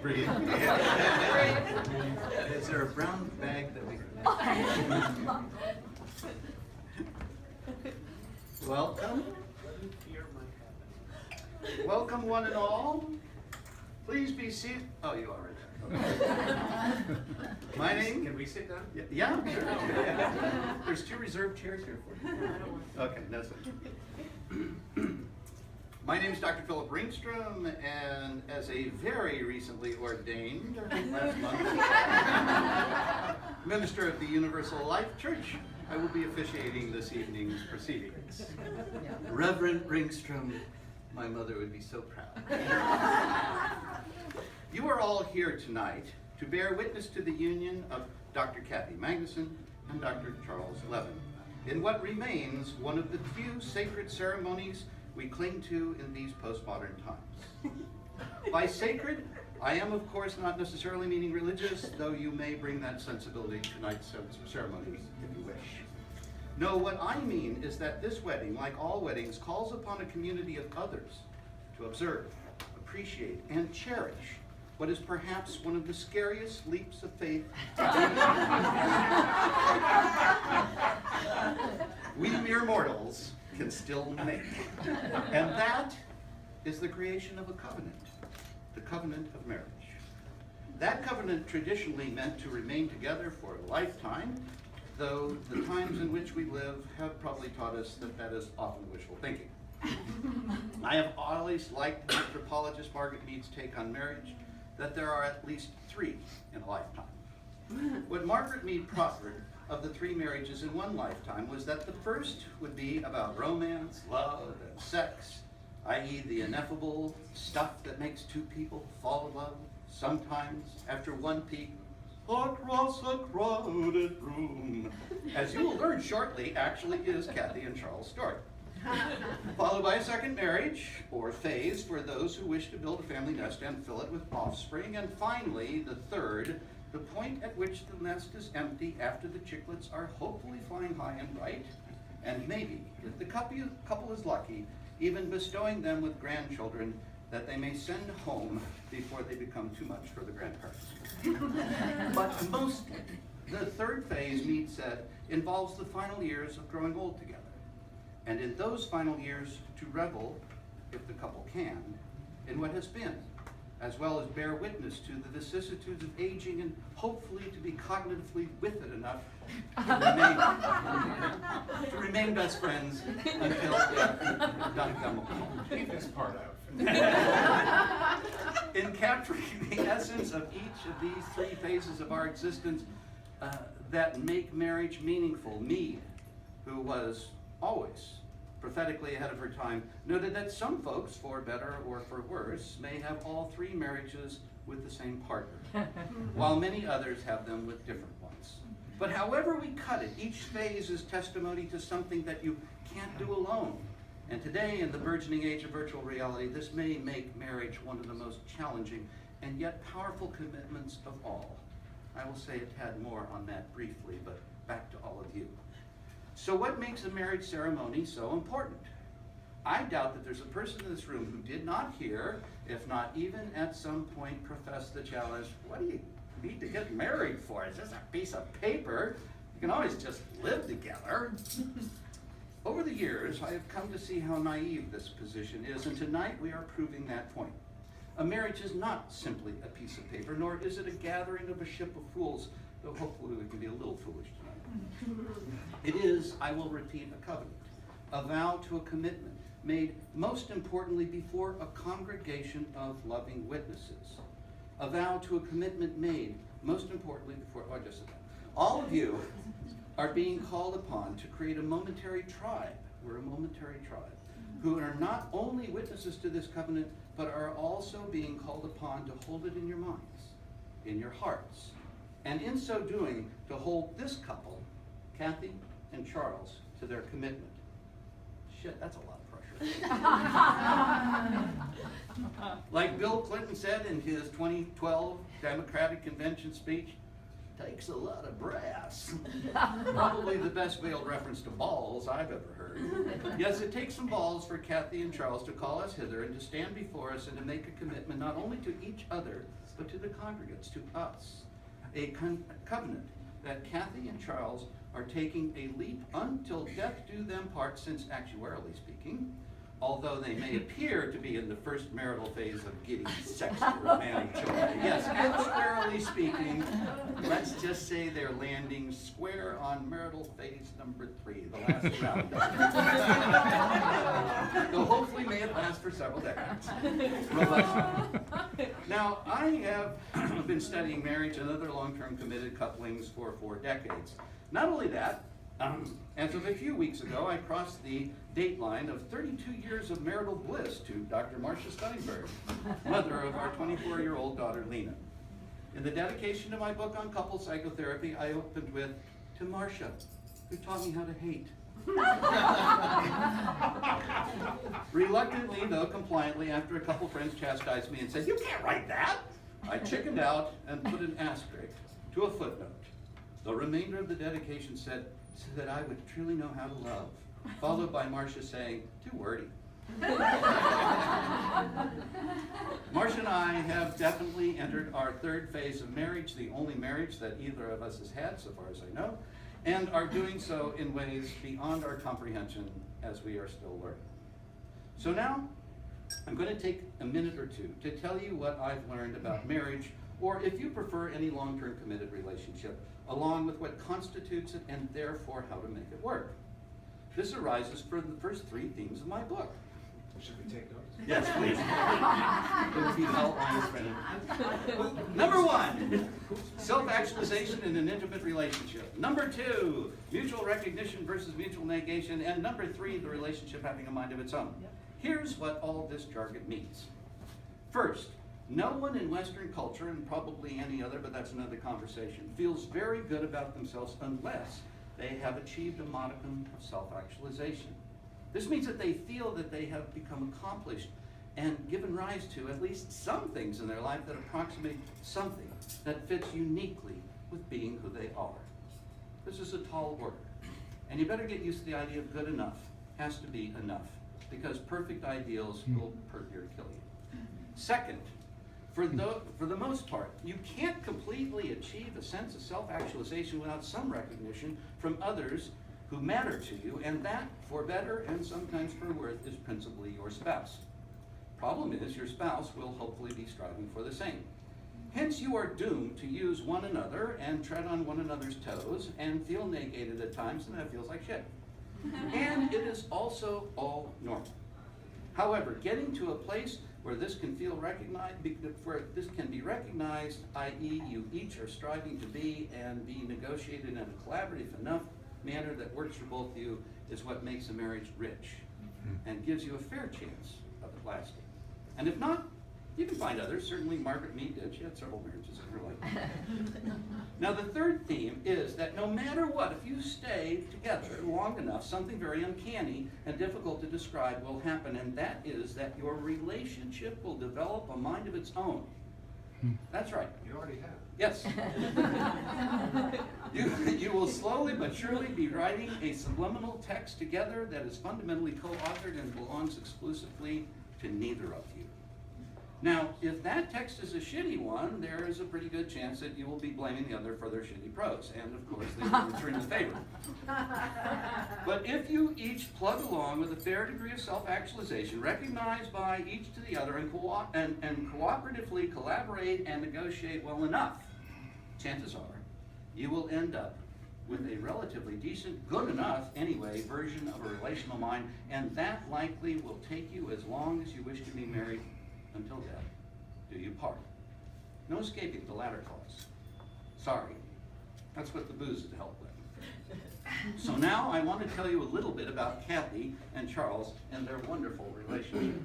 Breathe. Is there a brown bag that we can Welcome. Welcome one and all. Please be seated. Oh, you are right there. Okay. My name. Can we sit down? Yeah, sure. Yeah. There's 2 reserved chairs here for you. Okay, that's it. My name is Dr. Philip Ringstrom, and as a very recently ordained, last month, minister of the Universal Life Church, I will be officiating this evening's proceedings. Reverend Ringstrom, my mother would be so proud. You are all here tonight to bear witness to the union of Dr. Kathi Magnuson and Dr. Charles Levin in what remains one of the few sacred ceremonies we cling to in these postmodern times. By sacred, I am of course not necessarily meaning religious, though you may bring that sensibility to tonight's ceremony if you wish. No, what I mean is that this wedding, like all weddings, calls upon a community of others to observe, appreciate, and cherish what is perhaps one of the scariest leaps of faith we mere mortals can still make. And that is the creation of a covenant, the covenant of marriage. That covenant traditionally meant to remain together for a lifetime, though the times in which we live have probably taught us that that is often wishful thinking. I have always liked anthropologist Margaret Mead's take on marriage, that there are at least 3 in a lifetime. What Margaret Mead proffered of the 3 marriages in one lifetime was that the first would be about romance, love, and sex, i.e. the ineffable stuff that makes 2 people fall in love, sometimes after one peek, across a crowded room. As you will learn shortly, actually is Kathi and Charles' story. Followed by a second marriage, or phase, for those who wish to build a family nest and fill it with offspring, and finally, the third, the point at which the nest is empty after the chicklets are hopefully flying high and bright, and maybe, if the couple is lucky, even bestowing them with grandchildren that they may send home before they become too much for the grandparents. But mostly, the third phase, Mead said, involves the final years of growing old together. And in those final years, to revel, if the couple can, in what has been, as well as bear witness to the vicissitudes of aging and hopefully to be cognitively with it enough to remain best friends until death doth them apart. Leave this part out. In capturing the essence of each of these 3 phases of our existence that make marriage meaningful, Mead, who was always prophetically ahead of her time, noted that some folks, for better or for worse, may have all 3 marriages with the same partner, while many others have them with different ones. But however we cut it, each phase is testimony to something that you can't do alone. And today, in the burgeoning age of virtual reality, this may make marriage one of the most challenging and yet powerful commitments of all. I will say a tad more on that briefly, but back to all of you. So what makes a marriage ceremony so important? I doubt that there's a person in this room who did not hear if not even at some point profess the challenge, what do you need to get married for? It's just a piece of paper. You can always just live together. Over the years, I have come to see how naive this position is, and tonight we are proving that point. A marriage is not simply a piece of paper, nor is it a gathering of a ship of fools, though hopefully we can be a little foolish tonight. It is, I will repeat, a covenant, a vow to a commitment, made most importantly before a congregation of loving witnesses. A vow to a commitment made most importantly before, oh, I just said that. All of you are being called upon to create a momentary tribe. We're a momentary tribe, who are not only witnesses to this covenant, but are also being called upon to hold it in your minds, in your hearts, and in so doing, to hold this couple, Kathy and Charles, to their commitment. Shit, that's a lot of pressure. Like Bill Clinton said in his 2012 Democratic Convention speech, takes a lot of brass. Probably the best veiled reference to balls I've ever heard. Yes, it takes some balls for Kathy and Charles to call us hither and to stand before us and to make a commitment not only to each other, but to the congregants, to us. A covenant that Kathy and Charles are taking a leap until death do them part, since actuarially speaking, although they may appear to be in the first marital phase of giddy, sexy, romantic joy. Yes, actuarially speaking, let's just say they're landing square on marital phase number 3, the last round. Though hopefully may it last for several decades. Now, I have been studying marriage and other long-term committed couplings for 4 decades. Not only that, as of a few weeks ago, I crossed the date line of 32 years of marital bliss to Dr. Marcia Steinberg, mother of our 24-year-old daughter, Lena. In the dedication to my book on couple psychotherapy, I opened with, to Marcia, who taught me how to hate. Reluctantly, though compliantly, after a couple friends chastised me and said, "You can't write that," I chickened out and put an asterisk to a footnote. The remainder of the dedication said, so that I would truly know how to love, followed by Marcia saying, too wordy. Marcia and I have definitely entered our 3rd phase of marriage, the only marriage that either of us has had, so far as I know, and are doing so in ways beyond our comprehension as we are still learning. So now, I'm going to take a minute or two to tell you what I've learned about marriage, or if you prefer, any long-term committed relationship, along with what constitutes it and therefore how to make it work. This arises from the first 3 themes of my book. Should we take notes? Yes, please. Number 1, self-actualization in an intimate relationship. Number 2, mutual recognition versus mutual negation. And number 3, the relationship having a mind of its own. Here's what all this jargon means. First, no one in Western culture, and probably any other, but that's another conversation, feels very good about themselves unless they have achieved a modicum of self-actualization. This means that they feel that they have become accomplished and given rise to at least some things in their life that approximate something that fits uniquely with being who they are. This is a tall order, and you better get used to the idea of good enough has to be enough, because perfect ideals will hurt you or kill you. Second, for the most part, you can't completely achieve a sense of self-actualization without some recognition from others who matter to you, and that, for better and sometimes for worse, is principally your spouse. Problem is, your spouse will hopefully be striving for the same. Hence, you are doomed to use one another and tread on one another's toes and feel negated at times, and that feels like shit. And it is also all normal. However, getting to a place where this can feel recognized, where this can be recognized, i.e. you each are striving to be and be negotiated in a collaborative enough manner that works for both of you, is what makes a marriage rich and gives you a fair chance of it lasting. And if not, you can find others. Certainly Margaret Mead did. She had several marriages in her life. Now the 3rd theme is that no matter what, if you stay together long enough, something very uncanny and difficult to describe will happen, and that is that your relationship will develop a mind of its own. That's right. You already have. Yes. You will slowly but surely be writing a subliminal text together that is fundamentally co-authored and belongs exclusively to neither of you. Now, if that text is a shitty one, there is a pretty good chance that you will be blaming the other for their shitty prose, and of course they will return the favor. But if you each plug along with a fair degree of self-actualization, recognized by each to the other, and cooperatively collaborate and negotiate well enough, chances are you will end up with a relatively decent, good enough anyway, version of a relational mind, and that likely will take you as long as you wish to be married until death do you part. No escaping the latter clause. Sorry, that's what the booze is to help with. So now I want to tell you a little bit about Kathi and Charles and their wonderful relationship.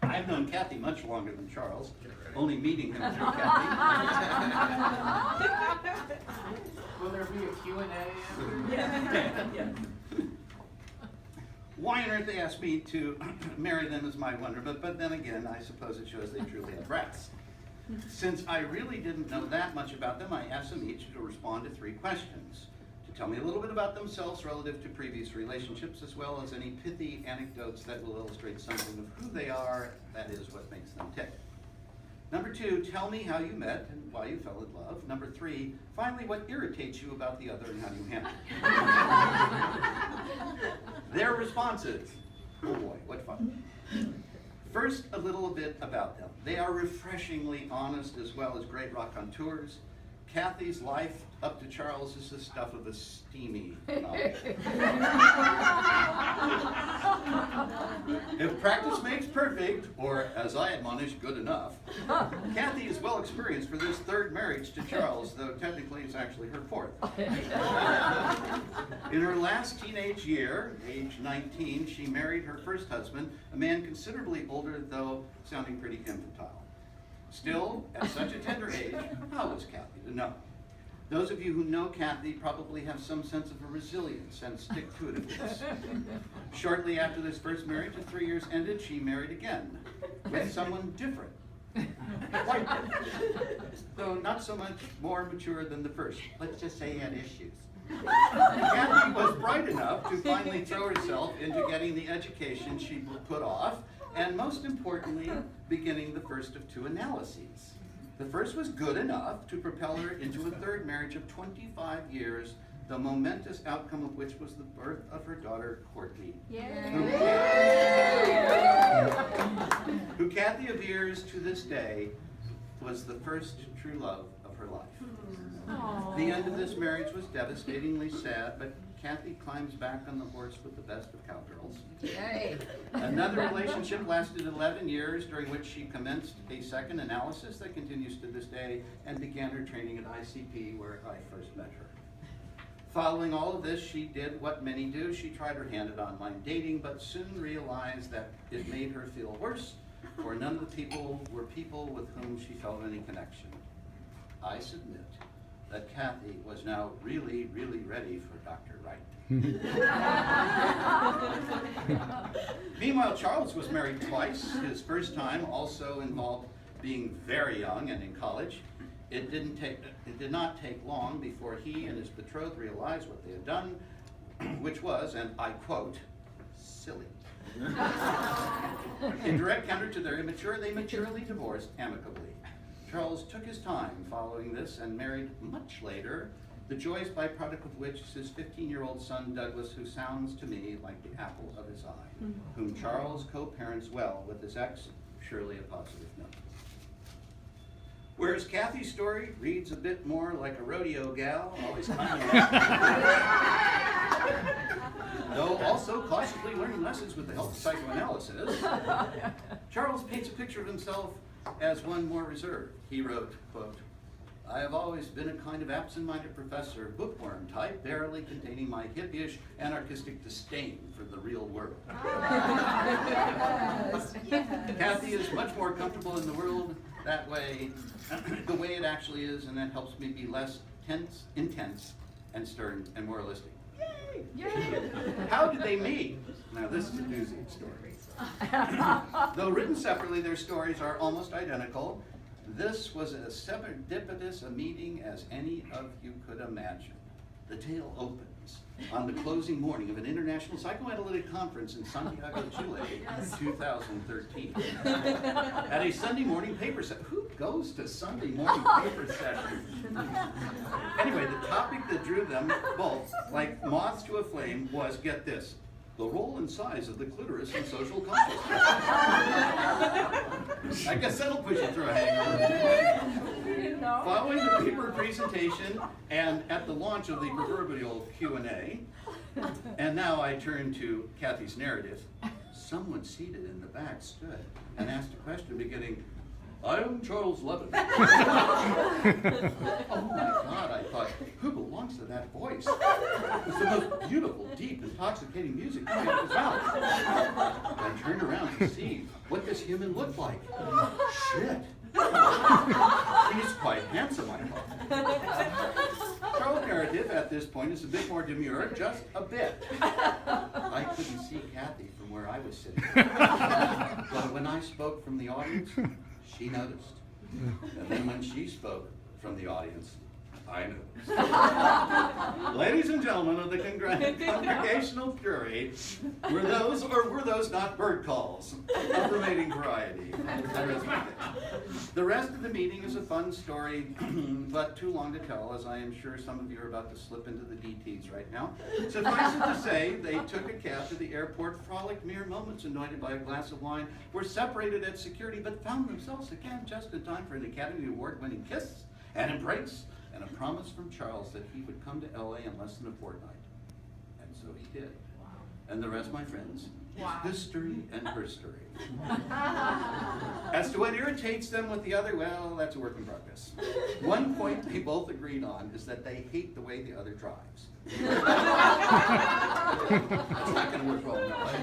I've known Kathi much longer than Charles, only meeting him through Kathi. Will there be a Q&A? Yeah. Why on earth they asked me to marry them is my wonder, but then again, I suppose it shows they truly had brats. Since I really didn't know that much about them, I asked them each to respond to 3 questions. To tell me a little bit about themselves relative to previous relationships, as well as any pithy anecdotes that will illustrate something of who they are, that is, what makes them tick. Number 2, tell me how you met and why you fell in love. Number 3, finally, what irritates you about the other and how you handle it. Their responses. Oh boy, what fun. First, a little bit about them. They are refreshingly honest as well as great raconteurs. Kathy's life up to Charles is the stuff of a steamy novel. If practice makes perfect, or as I admonish, good enough, Kathi is well experienced for this 3rd marriage to Charles, though technically it's actually her 4th. In her last teenage year, age 19, she married her first husband, a man considerably older, though sounding pretty infantile. Still, at such a tender age, how was Kathi to know? Those of you who know Kathi probably have some sense of her resilience and stick-to-itiveness. Shortly after this first marriage of 3 years ended, she married again with someone different. Quite different. Though not so much more mature than the first. Let's just say he had issues. Kathi was bright enough to finally throw herself into getting the education she put off, and most importantly, beginning the first of 2 analyses. The first was good enough to propel her into a 3rd marriage of 25 years, the momentous outcome of which was the birth of her daughter, Courtney, who Kathi averrs to this day was the first true love of her life. Aww. The end of this marriage was devastatingly sad, but Kathi climbs back on the horse with the best of cowgirls. Yay. Another relationship lasted 11 years, during which she commenced a 2nd analysis that continues to this day, and began her training at ICP, where I first met her. Following all of this, she did what many do. She tried her hand at online dating, but soon realized that it made her feel worse, for none of the people were people with whom she felt any connection. I submit that Kathi was now really, really ready for Dr. Wright. Meanwhile, Charles was married twice. His first time also involved being very young and in college. It did not take long before he and his betrothed realized what they had done, which was, and I quote, silly. In direct counter to their immature, they maturely divorced amicably. Charles took his time following this and married much later, the joyous byproduct of which is his 15-year-old son, Douglas, who sounds to me like the apple of his eye, whom Charles co-parents well with his ex, surely a positive note. Whereas Kathy's story reads a bit more like a rodeo gal, always kind of though also cautiously learning lessons with the help of psychoanalysis, Charles paints a picture of himself as one more reserved. He wrote, quote, I have always been a kind of absent-minded professor, bookworm type, barely containing my hippyish, anarchistic disdain for the real world. Yes. Kathi is much more comfortable in the world that way, the way it actually is, and that helps me be less intense, and stern, and moralistic. Yay! Yay. How did they meet? Now this is a doozy story. Though written separately, their stories are almost identical. This was as serendipitous a meeting as any of you could imagine. The tale opens audience on the closing morning of an international psychoanalytic conference in Santiago, Chile in 2013. At a Sunday morning paper session. Who goes to Sunday morning paper session? Anyway, the topic that drew them both, like moths to a flame, was, get this, the role and size of the clitoris in social consciousness. I guess that'll push you through a hangover. Following the paper presentation and at the launch of the proverbial Q&A, and now I turn to Kathy's narrative, someone seated in the back stood and asked a question beginning, I am Charles Levin. Oh my God, I thought, who belongs to that voice? It's the most beautiful, deep, intoxicating music coming out of his mouth. I turned around to see what this human looked like. Shit. He's quite handsome, I thought. Charles' narrative at this point is a bit more demure, just a bit. I couldn't see Kathy from where I was sitting. But when I spoke from the audience, she noticed. And then when she spoke from the audience, I noticed. Ladies and gentlemen of the congregational jury, were those not bird calls of remaining variety? The rest of the meeting is a fun story, but too long to tell, as I am sure some of you are about to slip into the DTs right now. Suffice it to say, they took a cab to the airport, frolicked mere moments anointed by a glass of wine, were separated at security, but found themselves again just in time for an Academy Award-winning kiss and embrace, and a promise from Charles that he would come to LA in less than a fortnight. And so he did. Wow. And the rest, my friends, is history and herstory. As to what irritates them with the other, well, that's a work in progress. One point they both agreed on is that they hate the way the other drives. That's not going to work well enough.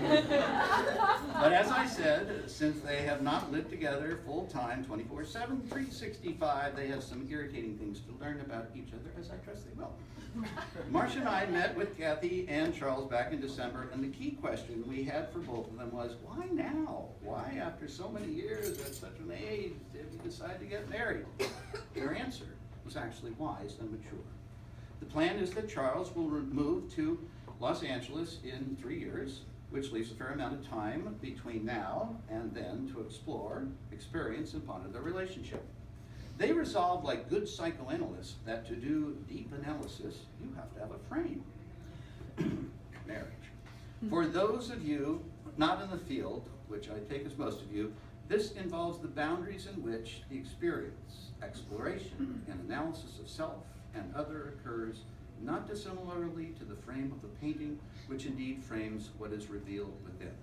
But as I said, since they have not lived together full-time, 24/7, 365, they have some irritating things to learn about each other, as I trust they will. Marcia and I met with Kathy and Charles back in December, and the key question we had for both of them was, why now? Why, after so many years, at such an age, did you decide to get married? Their answer was actually wise and mature. The plan is that Charles will move to Los Angeles in 3 years, which leaves a fair amount of time between now and then to explore, experience, and ponder their relationship. They resolved, like good psychoanalysts, that to do deep analysis, you have to have a frame. Marriage. For those of you not in the field, which I take as most of you, this involves the boundaries in which the experience, exploration, and analysis of self and other occurs not dissimilarly to the frame of a painting, which indeed frames what is revealed within.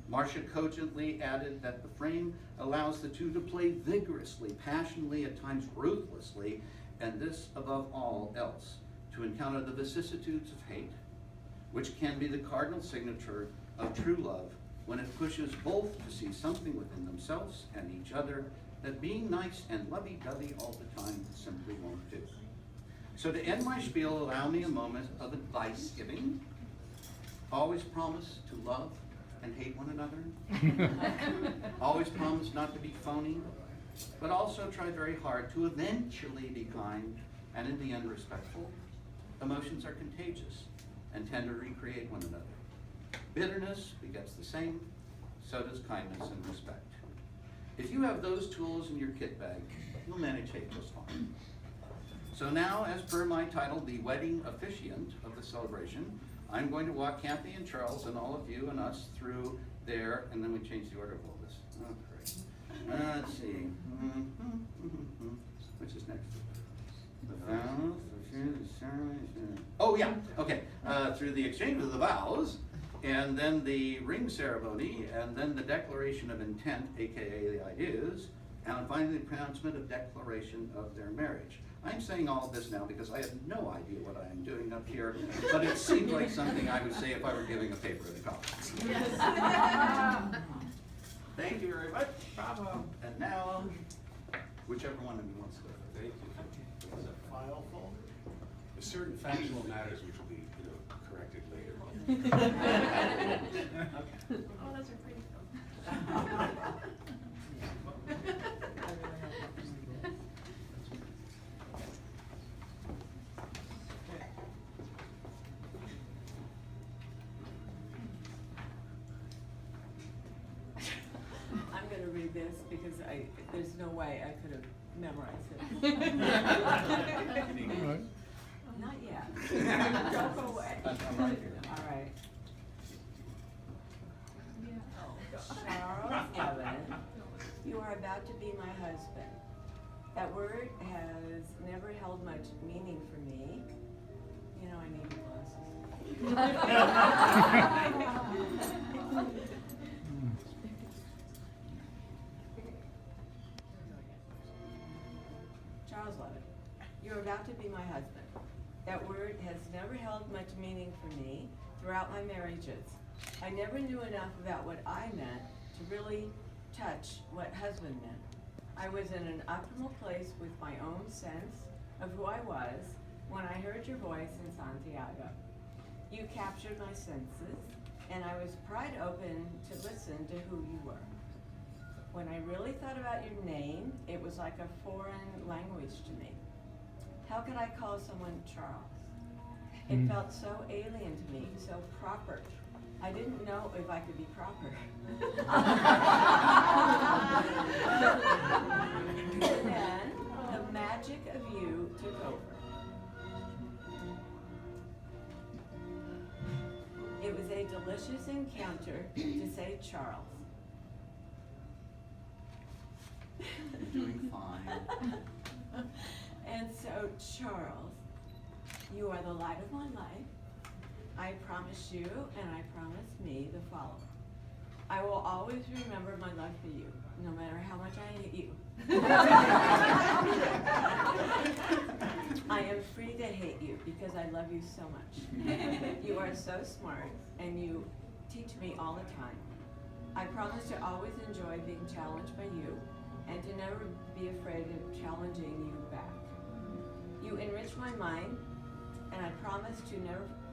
Marcia cogently added that the frame allows the two to play vigorously, passionately, at times ruthlessly, and this above all else, to encounter the vicissitudes of hate, which can be the cardinal signature of true love when it pushes both to see something within themselves and each other that being nice and lovey-dovey all the time simply won't do. So to end my spiel, allow me a moment of advice giving. Always promise to love and hate one another. Always promise not to be phony, but also try very hard to eventually be kind and in the end respectful. Emotions are contagious and tend to recreate one another. Bitterness begets the same, so does kindness and respect. If you have those tools in your kit bag, you'll manage hate just fine. So now, as per my title, the wedding officiant of the celebration, I'm going to walk Kathy and Charles and all of you and us through there, and then we change the order of all this. Oh, great. Let's see. Which is next? The vows. Oh, yeah. Okay. Through the exchange of the vows, and then the ring ceremony, and then the declaration of intent, aka the ideas, and finally the pronouncement of declaration of their marriage. I'm saying all of this now because I have no idea what I am doing up here, but it seems like something I would say if I were giving a paper at a conference. Yes. Thank you very much. Bravo. And now, whichever one of you wants to go. Thank you. Is that file folder? There's certain factual matters which will be, corrected later. Oh, those are pretty. this because there's no way I could have memorized it. Not yet. Don't go away. I'm right here. All right. Oh, Charles Evan, you are about to be my husband. That word has never held much meaning for me. You know, I need your glasses. Charles Levin, you're about to be my husband. That word has never held much meaning for me throughout my marriages. I never knew enough about what I meant to really touch what husband meant. I was in an optimal place with my own sense of who I was when I heard your voice in Santiago. You captured my senses, and I was pried open to listen to who you were. When I really thought about your name, it was like a foreign language to me. How could I call someone Charles? It felt so alien to me, so proper. I didn't know if I could be proper. Then the magic of you took over. It was a delicious encounter to say Charles. You're doing fine. And so, Charles, you are the light of my life. I promise you, and I promise me, the following. I will always remember my love for you, no matter how much I hate you. I am free to hate you because I love you so much. You are so smart, and you teach me all the time. I promise to always enjoy being challenged by you, and to never be afraid of challenging you back. You enrich my mind, and I promise to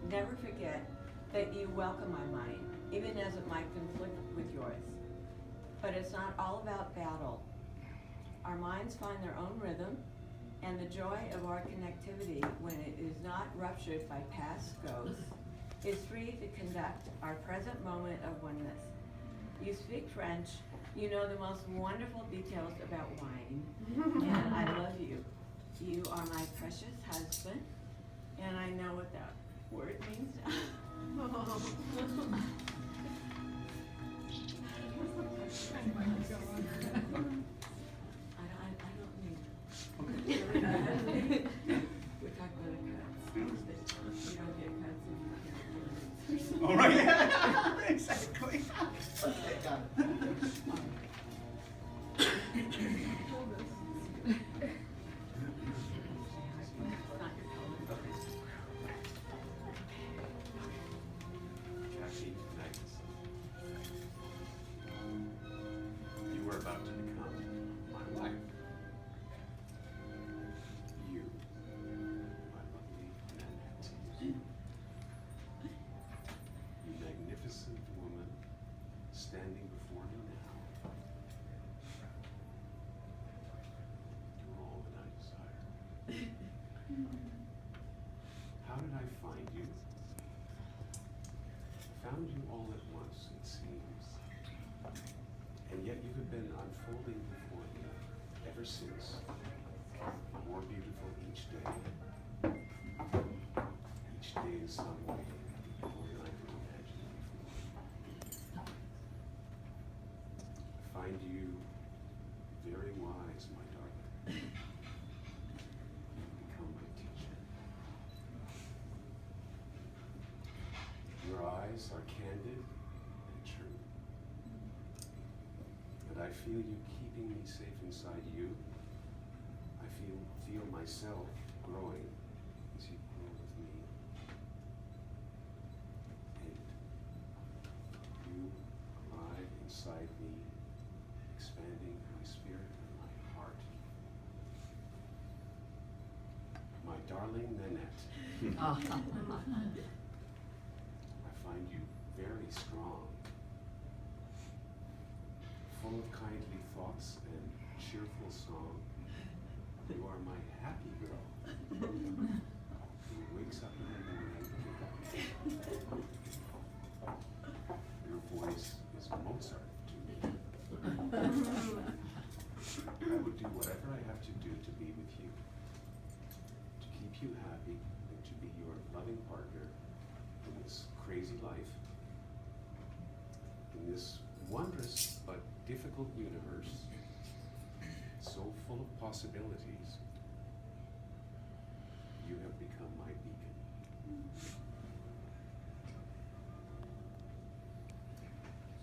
never forget that you welcome my mind, even as it might conflict with yours. But it's not all about battle. Our minds find their own rhythm, and the joy of our connectivity, when it is not ruptured by past ghosts, is free to conduct our present moment of oneness. You speak French, you know the most wonderful details about wine, and I love you. You are my precious husband, and I know what that word means now. I don't need it. We're talking about cuts. You don't get cuts if you can't. All right. Exactly. Okay, got it. Kathi, tonight, you are about to become my wife. You, my lovely Nanette. You magnificent woman standing before me now. You're all that I desire. How did I find you? Found you all at once, it seems. And yet you have been unfolding before me ever since. More beautiful each day. Each day in some way more than I could imagine before. I find you very wise, my darling. You become my teacher. Your eyes are candid and true. And I feel you keeping me safe inside you. I feel myself growing as you grow with me. And you alive inside me, expanding my spirit and my heart. My darling Nanette. I find you very strong, full of kindly thoughts and cheerful song. You are my happy girl, who wakes up in the morning. Your voice is Mozart to me. do whatever I have to do to be with you, to keep you happy, and to be your loving partner in this crazy life, in this wondrous but difficult universe, so full of possibilities. You have become my beacon.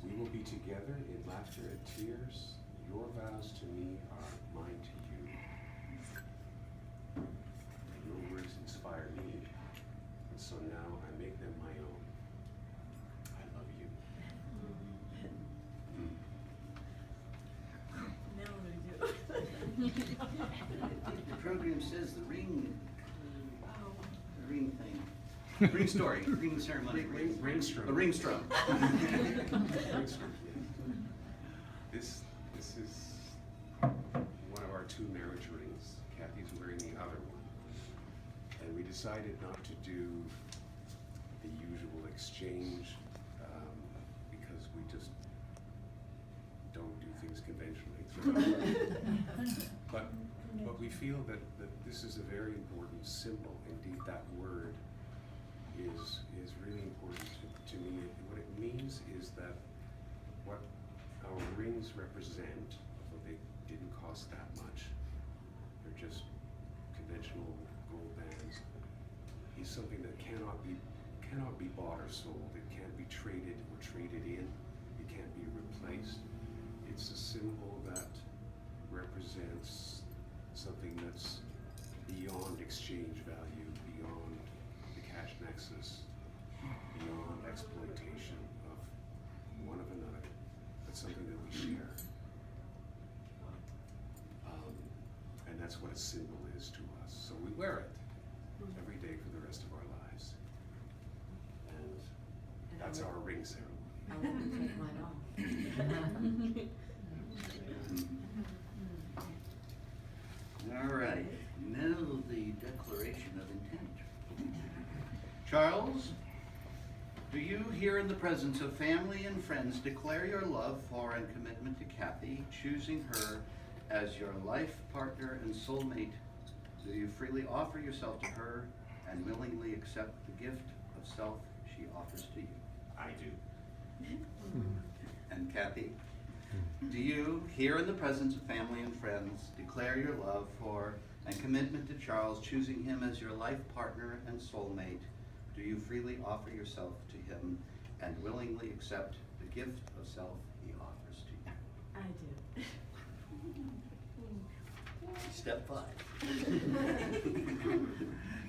We will be together in laughter and tears. Your vows to me are mine to you. Your words inspire me, and so now I make them my own. I love you. Now what do we do? The program says the ring thing. Ring story, ring ceremony. Ringstrom. A ring strum. Ringstrom, yeah. This is one of our 2 marriage rings. Kathy's wearing the other one. And we decided not to do the usual exchange because we just don't do things conventionally. But we feel that this is a very important symbol. Indeed, that word is really important to me. What it means is that what our rings represent, although they didn't cost that much, they're just conventional gold bands, is something that cannot be bought or sold. It can't be traded or traded in. It can't be replaced. It's a symbol that represents something that's beyond exchange value, beyond the cash nexus, beyond exploitation of one of another. That's something that we share. And that's what a symbol is to us. So we wear it every day for the rest of our lives. And that's our ring ceremony. I won't take mine off. All right, now the declaration of intent. Charles, do you here in the presence of family and friends declare your love for and commitment to Kathi, choosing her as your life partner and soulmate? Do you freely offer yourself to her and willingly accept the gift of self she offers to you? I do. And Kathi, do you, here in the presence of family and friends, declare your love for and commitment to Charles, choosing him as your life partner and soulmate? Do you freely offer yourself to him and willingly accept the gift of self he offers to you? I do. Step 5.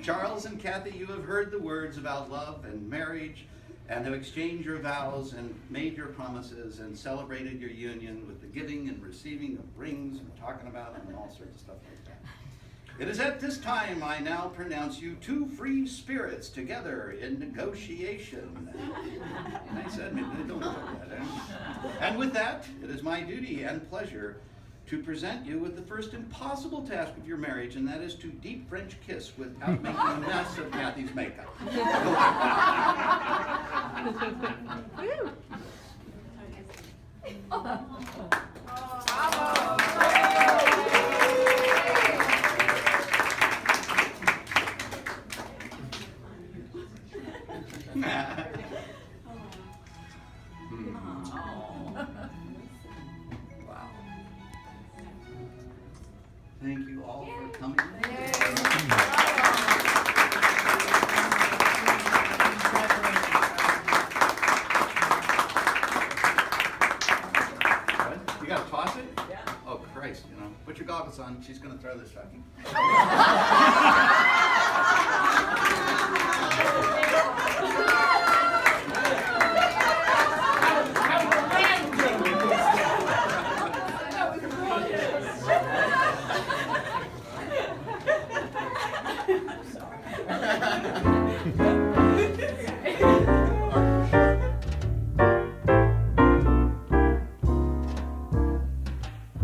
Charles and Kathi, you have heard the words about love and marriage, and have exchanged your vows and made your promises and celebrated your union with the giving and receiving of rings and talking about them and all sorts of stuff like that. It is at this time I now pronounce you 2 free spirits together in negotiation. Nice admit, don't do that, eh? And with that, it is my duty and pleasure to present you with the first impossible task of your marriage, and that is to deep French kiss without making a mess of Kathy's makeup. Wow. Thank you all for coming. What? You gotta toss it? Yeah. Oh Christ, put your goggles on, she's gonna throw this fucking.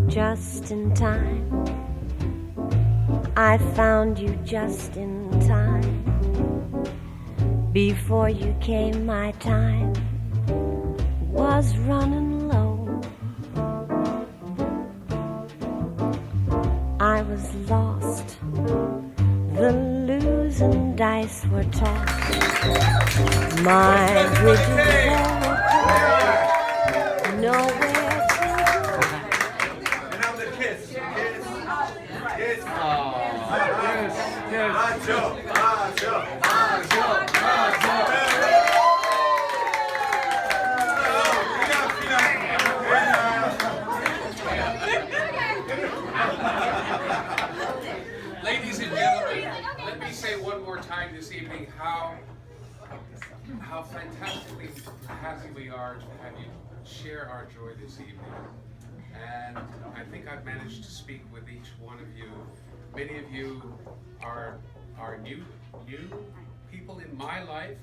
Just in time, I found you just in time. Before you came, my time was running low. was lost. The losing dice were tossed. My bridges all crossed. Nowhere to And now the kiss. Kiss. Kiss. Yes. Macho. Macho. Macho. Macho. Ladies and gentlemen, let me say one more time this evening how fantastically happy we are to have you share our joy this evening. And I think I've managed to speak with each one of you. Many of you are new people in my life.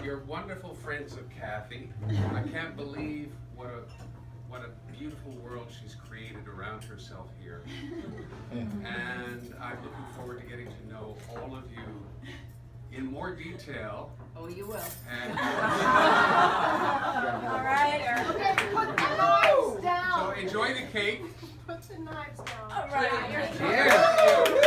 You're wonderful friends of Kathi. I can't believe what a beautiful world she's created around herself here. And I'm looking forward to getting to know all of you in more detail. Oh, you will. And All right. Okay, put the knives down. so enjoy the cake. Put the knives down. All right. Cheers.